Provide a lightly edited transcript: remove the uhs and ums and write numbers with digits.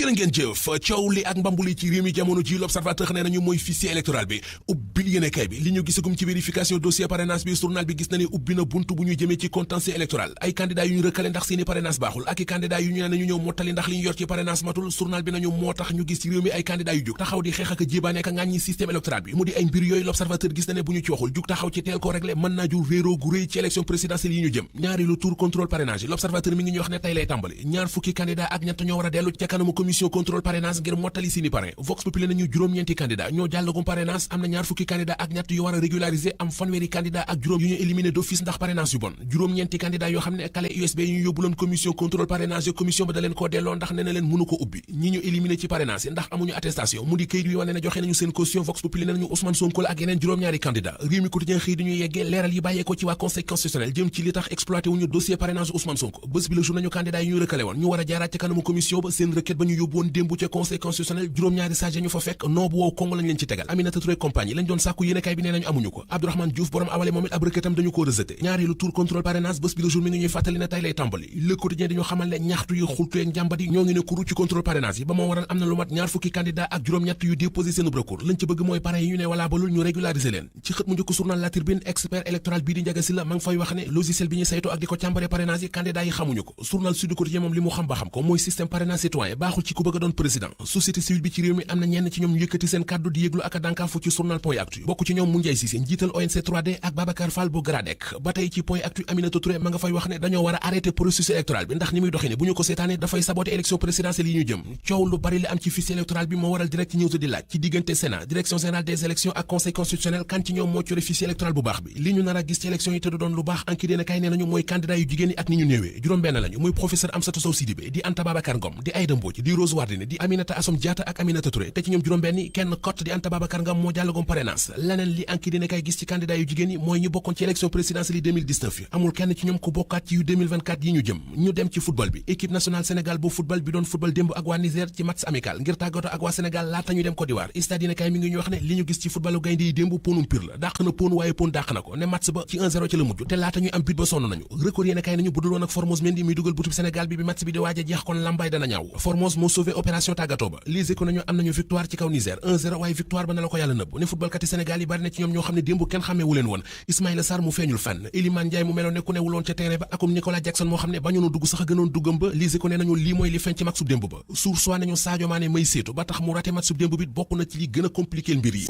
jërë ngeen jëf coow li ak mbambuli ci réew mi jamono ji l'observateur nee nañu mooy fichier électoral bi ubbil yéenekaay bi li ñu gisagum ci vérification dossier parrainage bi journal bi gis na ne ubbi na buntu bu ñu jëmee ci contentieux électoral ay candidat yu ñu rëkkale ndax seeni parrainage baaxul ak i candidat yu ñu ne nañu ñëw mottali ndax li ñu yor ci parrainage matul journal bi nañu moo tax ñu gis ci réew mi ay candidat yu jug taxaw di xeex ak jébaane ka ŋàññi système électoral bi mu di ay mbir yooyu l'observateur gis na ne bu ñu ci waxul jug taxaw ci teel ko régler mën naa jur réeroo gu rëy ci élection présidentielle yi ñu jëm ñaareelu tour contrôle parrainage l'observateur mi ngi ñu wax ne tey lay tàmbali ñaar fukki candidat ak ñett ñoo war a dellu ca kanamu commission contrôle parrainage ngir mottali seeni parrain vox populi nañu juróom-ñeenti candidat ñoo jàllagum parrainage am na ñaar fukki candidat ak ñett yu war a régulariser am fanweeri candidat ak juróom yu ñu éliminé d'office ndax parrainage yu bon juróom-ñeenti candidat yoo xam ne clé USB yi ñu yóbbuloon commission contrôle parrainage commission ba da leen koo delloo ndax nee na leen mënu ko ubbi ñi ñu éliminé ci parrainage ndax amuñu attestation mu di kayit yu wane ne joxe nañu seen caution vox populi nañu Ousmane Sonko la ak yeneen juróom-ñaari candidat réew mi quotidien xëy di ñu yeggee leeral yi bàyyee ko ci waa conseil constitutionnel jëm ci li tax exploité wuñu dossier parrainage Ousmane Sonko bés bi la jour nañu candidat yi ñu rëkkale woon ñu war a jaaraat ca kanamu commission ba seen requête ba ñu yóbbu woon démb ca conseil constitutionnel juróom-ñaari sage ñu fa fekk noo bu wow kongo lañ leen ci tegal Aminata Touré compagnie lañ doon sàkku yéenekaay bi nee nañu amuñu ko Abdourahmane Diouf borom awale moom it ab requêtam dañu ko rejeté ñaareelu tour contrôle parrainage bés bi la jour mi ngi ñuy fàttali ne tey lay tàmbali le quotidien dañu xamal ne ñaxtu yi xultu ak njàmbat yi ñoo ngi ne kuru ci contrôle parrainage yi ba moo waral am na lu mat ñaar fukki candidat ak juróom-ñett yu déposé seen recours lañ ci bëgg mooy parrain yi ñu ne walaa balul ñu régulariser leen ci xët mu njëkk journal La Tribune expert électoral bii di Ndiaga Sylla ma ngi fay wax ne logiciel bi ñu sayto ak di ko càmbare parrainage yi candidat yi xamuñu ko journal Sud Quotidien moom li mu xam ba xam ko mooy système parrainage citoyen baaxul ci ku bëgg a doon président société civile bi ci réew mi am na ñenn ci ñoom ñu yëkkati seen kàddu di yëglu ak a dànkaafu ci journal Point Actu bokk ci ñoom Moundiaye Cissé njiital ONC 3D ak Babacar Fall bu Gradec ba tey ci Point Actu Aminata Touré ma nga fay wax ne dañoo war a arrêter processus électoral bi ndax ni muy doxee ne bu ñu ko seetaane dafay saboter élection présidentielle yi ñu jëm coow lu bari la am ci fichier électoral bi moo waral direct news di laaj ci diggante Sénat direction générale des élections ak conseil constitutionnel kan ci ñoom moo ci fichier électoral bu baax bi li ñu nar a gis ci élection yi te du doon lu baax enquête dina kay nee nañu mooy candidat yu jigéen yi ak ni ñu néewee juróom benn lañu muy professeur Amsatou Sow Sidibé di Anta Babacar Ngom di Aïda Mbodj di Rose Wardini di Aminata Assome Diatta ak Aminata Touré te ci ñoom juróom benn kenn kott di Anta Babacar Ngom moo jàllagum parrainage leneen li enquête dina kay gis ci candidat yu jigéen yi mooy ñu bokkoon ci élection présidentielle yi 2019 yi amul kenn ci ñoom ku bokkaat ci yu 2024 yi ñu jëm ñu dem ci football bi équipe nationale Sénégal bu football bi doon football démb ak waa Niger ci match amical ngir tàggatoo ak waa Sénégal laata ñu dem Côte d'Ivoire stade dina kay mi ngi ñu wax ne li ñu gis ci footballu gaynde yi démb ponum pir la dàq na pon waaye pon dàq na ko ne match ba ci 1-0 ci la mujj te laata ñuy am but ba sonn nañu record yéene kay nañu budul woon ak Formose Mendy muy dugal butub Sénégal bi match bi di waaj a jeex kon lambaay dana ñaaw Formose moo sauvé opération tàggatoo ba lise ko nañu am nañu victoire ci kaw Niger 1-0 waaye victoire ba na la ko yàlla nëbb ne footballkat yi Sénégal yi bari na ci ñoom ñoo xam ne démb kenn xàmmeewu leen woon Ismaïla Sarr mu feeñul fenn Iliman Ndiaye mu meloon ne ku newuloon ca terrain ba akum Nicolas Jackson moo xam ne bañoon a dugg sax a gënoon duggam ba lise ko ne nañu lii mooy li feeñ ci match sub démb ba sour soit nañu Sadio Mané may séetu ba tax mu raté match sub démb bi bokk na ci li gën a compliqué mbir yi